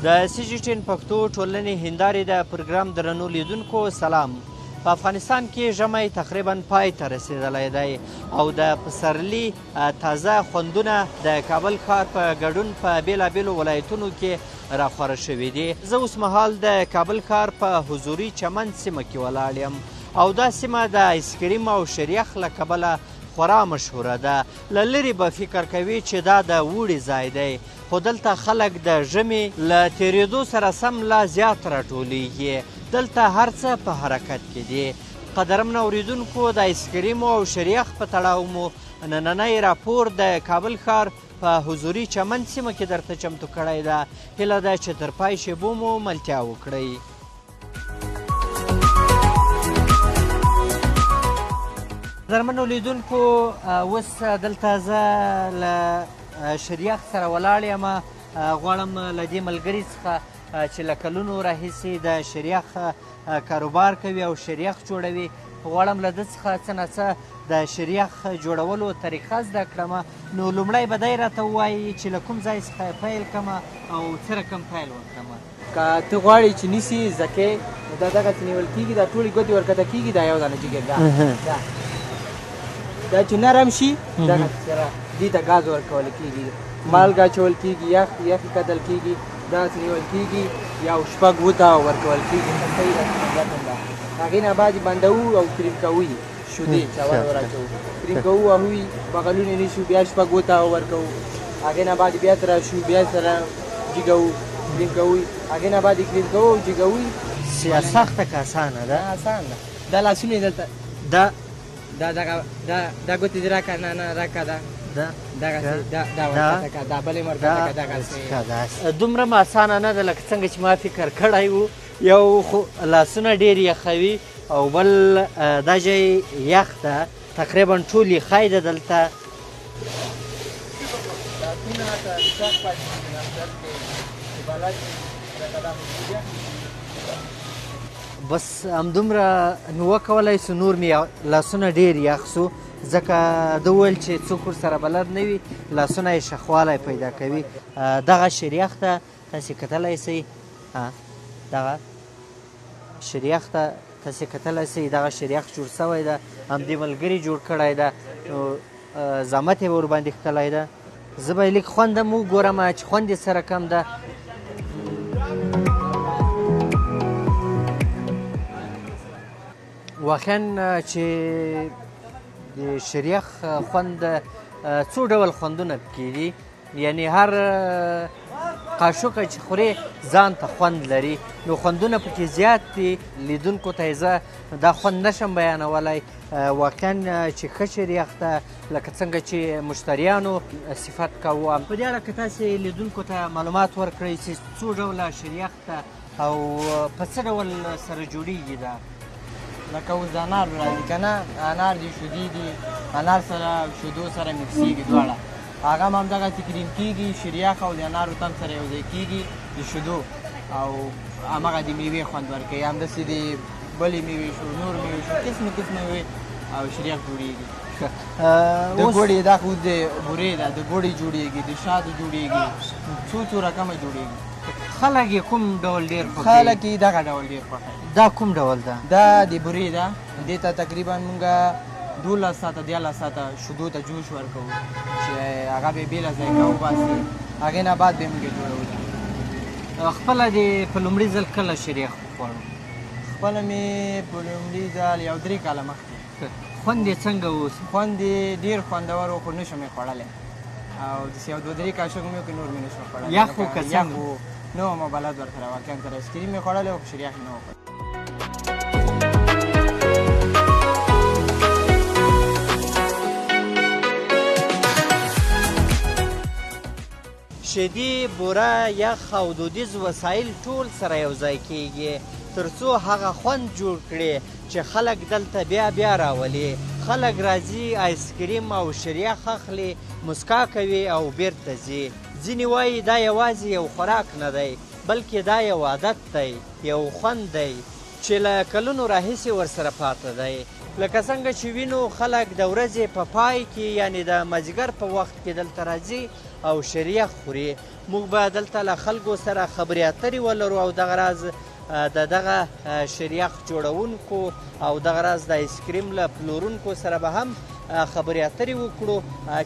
د سی جی ټین پښتو ټولنې هندارې د پروګرام درنو لیدونکو سلام. په افغانستان کې ژمی تقریبا پای ته رسېدلی دی او د پسرلي تازه خوندونه د کابل ښار په ګډون په بېلابېلو ولایتونو کې راخوره شوي دي. زه اوس مهال د کابل ښار په حضوري چمن سیمه کې ولاړ یم او دا سیمه د آیسکریم او شریخ له کبله خورا مشهوره ده. له لرې به فکر کوي چې دا د اوړي ځای دی، خو دلته خلک د ژمي له تېرېدو سره سم لا زیات راټولیږي. دلته هر څه په حرکت کې دي. قدرمن اوریدونکو، د آیسکریمو او شریخ په تړاو مو نننی راپور د کابل ښار په حضوري چمن سیمه کې درته چمتو کړی ده. هیله ده چې تر پای شیبو مو ملتیا وکړئ. قدرمنو لیدونکو، اوس دلته زه له شریخ سره ولاړ یم. غواړم له دې ملګري څخه چې له کلونو راهیسې د شریخ کاروبار کوي او شریخ جوړوي، غواړم له ده څخه څه نه څه د شریخ جوړولو طریقه زده کړم. نو لومړی به دی راته ووایي چې له کوم ځای څخه پیل کړم او څه رقم پیل وکړم. که ته غواړې چې نیسي زکې، دا دغسې نیول کېږي، دا ټولې ګوتې ورکته کېږي، دا یو دانه جګر دا چې نرم شي دغسې سره دې ته ګاز ورکول کېږي، مالګه اچول کېږي، یخې کتل کېږي، داسې نیول کېږي، یو شپږ اووه ته ورکول کېږي. هغې نه بعد یې بندوو او کریم کوو یې شیدې چې اول ور اچوو، کریم کوو او هغوی بغلونه نیسو، بیا شپږ اووه ته ورکوو. هغې نه بعد بیا تر شو، بیا سره جګوو، کریم کوو. هغې نه بعد یې کریم کوو او جګوو. سخته که اسانه ده؟ اسانه ده. دا لاسونه یې دلته دا ګوتې دې راکړه، نه راکړه، دا بلې مرکه دغسې. دومره م اسانه نه ده لکه څنګه چې ما فکر کړی و. یو خو لاسونه ډېر یخوي او بل دا ځای یخ ده، تقریبا ټول یخی ده دلته. بس همدومره مې وکولی سو، نور مې لاسونه ډېر یخ سو، ځکه ده وویل چې څوک ورسره بلد نه وي لاسونه یې شخوالی پیدا کوي. دغه شریخ ته تاسې کتلی سئ، دغه شریخ ته تاسې کتلی سئ، دغه شریخ جوړ سوی ده، همدې ملګري جوړ کړی ده، نو زحمت یې ورباندې ښکلی ده. زه به یې لږ خوند هم وګورم چې خوند یې څه رقم ده. واقعا چې د شریخ خوند څو ډول خوندونه پکې دي، یعنی هر قاشقه چې خورې ځان ته خوند لري، نو خوندونه پکې زیات دي. لیدونکو ته زه دا خوند نشم بیانولی. واقعا چې ښه شریخ ته لکه څنګه چې مشتریانو صفت کوو. په دې اړه که تاسې لیدونکو ته معلومات ورکړئ چې څو ډوله شریخ ته او په څه ډول سره جوړیږي دا؟ لکه اوس د انار راځي که نه، انار دي، شیدې دي، انار سره شیدو سره مکسېږي دواړه، هغه هم همدغسې کریم کېږي، شریخ او د انارو تم سره یو ځای کېږي د شیدو، او همغه د میوې خوند ورکوي. همداسې د بلې میوې شو، نور میوې شو، قسمې قسمې میوې او شریخ جوړېږي. د ګوړې دا خو د بورې ده، د ګوړې جوړېږي، د شاتو جوړېږي، څو رقمه جوړېږي. خلک یې کوم ډول ډېر خوښوي؟ خلک یې دغه ډول ډېر خوښوي. دا کوم ډول ده؟ دا د بورې ده، دې ته تقریبا مونږ 12 ساعته 13 ساعته شیدو ته جوش ورکوو چې هغه به یې بېله ذایقه وباسي. هغې نه بعد به یې مونږ یې جوړوو. خپله دې په لومړي ځل کله شریخ وخوړو؟ خپله مې په لومړي ځل یو 3 کاله مخکې. خوند یې څنګه اوس؟ خوند یې ډېر خوندور و، خو نه شم یې خوړلی، او داسې یو 2-3 قاشق مې وکړې، نور مې نه شم خوړلی. یخ و که څنګه؟ نه وم بلد ورسره، واقعا تر ایسکریم مې خوړلی و، خو شریخ یې نه و خوړلی. شیدې، بوره، یخ او دودیز وسایل ټول سره یو ځای کېږي تر څو هغه خوند جوړ کړي چې خلک دلته بیا بیا راولي. خلک راځي، آیسکریم او شریخ اخلي، مسکا کوي او بیرته ځي. ځینې وایي دا یوازې یو خوراک نه دی، بلکې دا یو عادت دی، یو خوند دی چې له کلونو راهیسې ورسره پاته دی. لکه څنګه چې وینو خلک د ورځې په پای کې یعنې د مازدیګر په وخت کې دلته راځي او شریخ خوري. موږ به دلته له خلکو سره خبرې اترې ولرو او دغه راز د دغه شریخ جوړونکو او دغه راز د آیسکریم له پلورونکو سره به هم خبرې اترې وکړو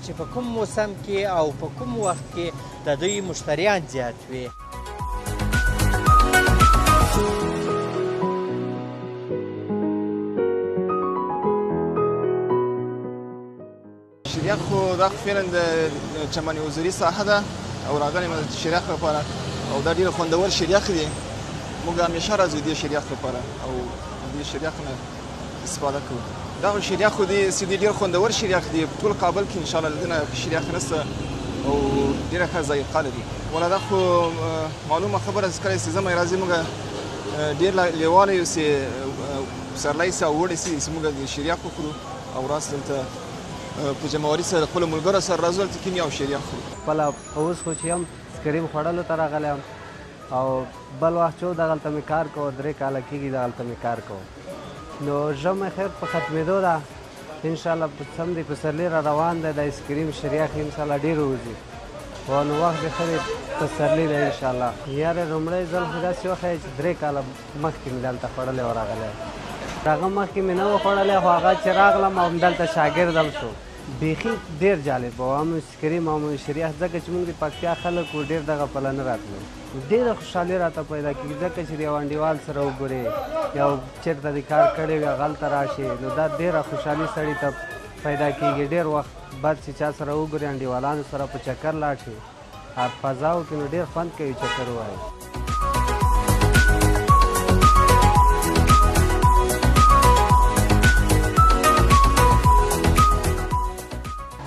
چې په کوم موسم کې او په کوم وخت کې د دوی مشتریان زیات وي. شریخ خو دا فعلا د چمن حضوري ساحه ده او راغلی مې د شریخ لپاره او دا ډېر خوندور شریخ دی. موږ همیشه راځو دې شریخ لپاره او دې شریخ نه استفاده کوو. دا شریخ خو دې ډېر خوندور شریخ دی. په ټول کابل کې انشاءالله د دې شریخ نشته او ډېره ښه ذایقه لري. ولا دا خو معلومه خبره چې کله چې زموږ راځي موږ ډېر لیواله یو چې پسرلی سي او اوړی سي چې موږ د شریخ وخورو او راس دلته په جمعواري سره خپلو ملګرو سره راځو دلته کیم یو شریخ خورو. خپله اوس خو چې یم سکریم خوړلو ته راغلی یم او بل وخت چې دغلته مې کار کوو 3 کاله کېږي دغلته مې کار کوو. نو ژمی خیر په ختمېدو ده انشاءالله سم دی پسرلی را روان دی د آیسکریم شریخ انشاءالله ډېر وځي خو نو وخت یې ښه دی پسرلی دی انشاءالله. یاره لومړی ځل خو داسې وښیه چې 3 کاله مخکې مې دلته خوړلی و راغلی. هغه مخکې مې نه و خوړلی خو هغه چې راغلم او همدلته شاګردم شو بیخي ډېر جالب و. هم آیسکریم او شریخ ځکه چې موږ د پکتیا خلک و ډېر دغه پله نه راتلو. ډېره خوشحالي راته پیدا کېږي ځکه چې د یو انډیوال سره وګورې یو چېرته دې کار کړی وي هغلته راشې نو دا ډېره خوشحالي سړي ته پیدا کېږي. ډېر وخت بعد چې چا سره وګورې انډیوالانو سره په چکر لاړ شي فضاو کې نو ډېر خوند کوي چکر ووایي.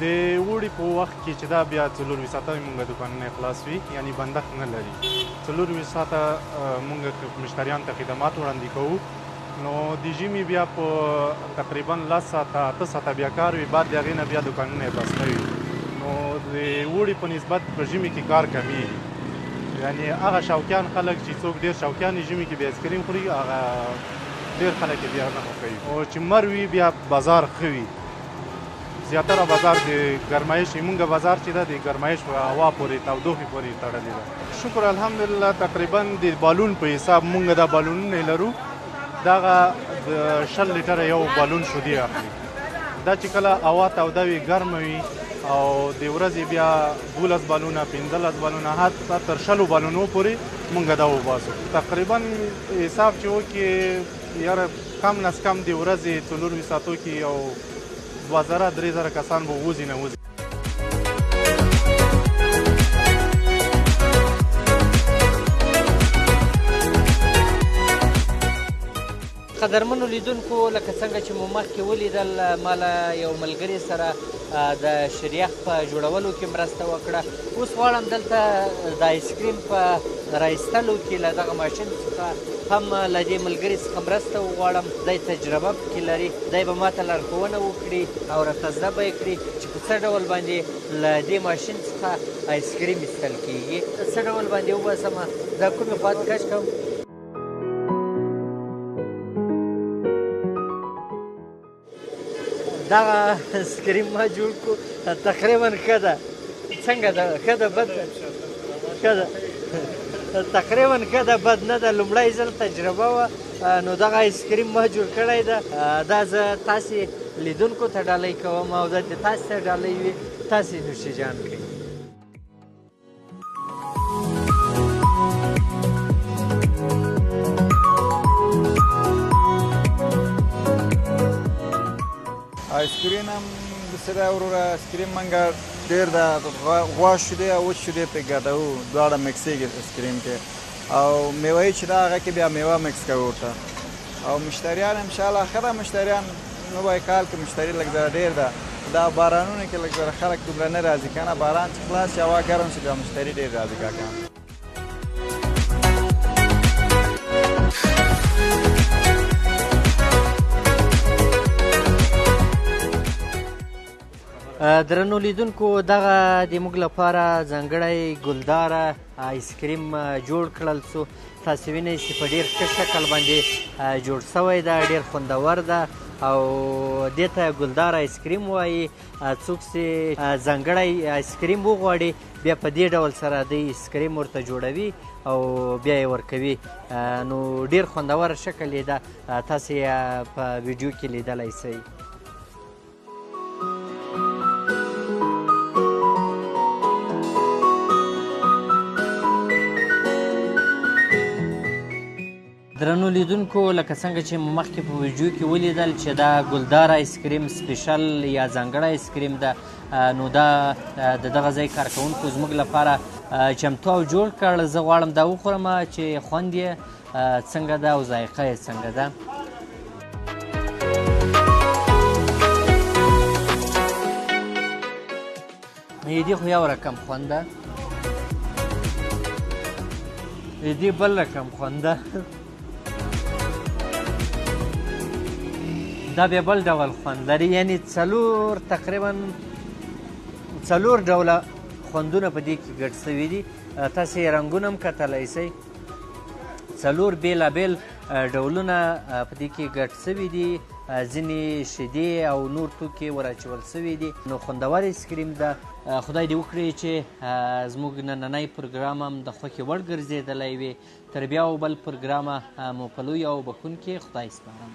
د اوړي په وخت کې چې دا بیا 24 ساعته مونږ دوکانونه خلاص وي یعنی بندښت نه لري. 24 ساعته مونږ مشتریان ته خدمات وړاندې کوو. نو د ژمي بیا په تقریبا 10 ساعته 8 ساعته بیا کار وي بعد د هغې نه بیا دوکانونه بسته وي. نو د اوړي په نسبت په ژمي کې کار کمیږي. یعنی هغه شوقیان خلک چې څوک ډېر شوقیان ژمي کې بیا آیسکریم خوري هغه ډېر خلک یې بیا نه خوښوي. او چې مر وي بیا بازار ښه وي. زیاتره بازار د ګرمایش مونږ بازار چې ده د ګرمایش هوا پورې تودوخې پورې تړلی ده. شکر الحمدلله تقریبا د بالون په حساب مونږ دا بالونونه لرو دغه د 20 لیټره یو بالون شودې اخلي. دا چې کله هوا توده وي ګرمه وي او د ورځې بیا 12 بالونه 15 بالونه حتی تر 20 بالونو پورې مونږ دا وباسو. تقریبا حساب چې وکړي یاره کم نس کم د ورځې 24 ساعتو کې یو 2000-3000 کسان به وځي نه وځي. قدرمنو لیدونکو لکه څنګه چې مو مخکې ولیدل ما له یو ملګري سره د شریخ په جوړولو کې مرسته وکړه. اوس غواړم دلته د آیسکریم په رایستلو کې له دغه ماشین څخه هم له دې ملګري څخه مرسته وغواړم. دی تجربه پکې لري. دی به ما ته لارښوونه وکړي او راته زده به یې کړي چې په څه ډول باندې له دې ماشین څخه آیسکریم ایستل کېږي. څه ډول باندې وباسمه دا کومې خواته کش کوم. دغه آیسکریم ما جوړ کړو تقریبا ښه ده. څنګه ده ښه ده بد ده ښه ده تقریبا ښه ده بد نه ده. لومړی ځل تجربه وه نو دغه آیسکریم ما جوړ کړی ده. دا زه تاسې لیدونکو ته ډالۍ کوم او دا تاسې ته ډالۍ وي تاسې نوشي جان کړئ. آیسکریم هم داسې دی وروره آیسکریم منګه ډېر د غوا شیدې او وچ شیدې پرې ګډوو دواړه مکسېږي آیسکریم کې او میوهیي چې ده هغه کې بیا میوه مکس کوو ورته او مشتریان انشاءالله ښه ده. مشتریان نو به کال کې مشتري لږ ذره ډېر ده. دا بارانونه کې لږ ذره خلک دومره نه راځي که نه باران چې خلاص شي هوا ګرم شي بیا مشتري ډېر راځي کاکا. درنو لیدونکو دغه د موږ لپاره ځانګړی ګلداره آیسکریم جوړ کړل څو تاسې وینئ چې په ډېر ښه شکل باندې جوړ سوی ده. ډېر خوندور ده او دې ته ګلدار آیسکریم وایي. څوک چې ځانګړی آیسکریم وغواړي بیا په دې ډول سره دی اسکریم ورته جوړوي او بیا یې ورکوي. نو ډېر خوندور شکل یې ده، تاسې یې په ویډیو کې لیدلی سئ. درنو لیدونکو، لکه څنګه چې مخکې په ویډیو کې ولیدل چې دا ګلدار آیسکریم سپیشل یا ځانګړی آیسکریم ده، نو دا د دغه ځای کارکوونکو زموږ لپاره چمتو او جوړ کړ. زه غواړم دا وخورم چې خوند یې څنګه ده او ذایقه یې څنګه ده. دې خو یو رقم خوند ده، دې بل رقم خوند ده، دا بیا بل ډول خوند لري. یعنې تقریبا څلور ډوله خوندونه په دې کې ګډ شوي دي. تاسې رنګونه هم کتلی شئ، څلور بېلابېل ډولونه په دې کې ګډ شوي دي، ځینې شیدې او نور توکي ور اچول شوي دي. نو خوندور ایسکریم ده. خدای دې وکړي چې زموږ نننی پروګرام هم د خوښې وړ ګرځېدلی وي. تر بیا او بل پروګرامه مو په لوی او بخښونکي خدای سپارم.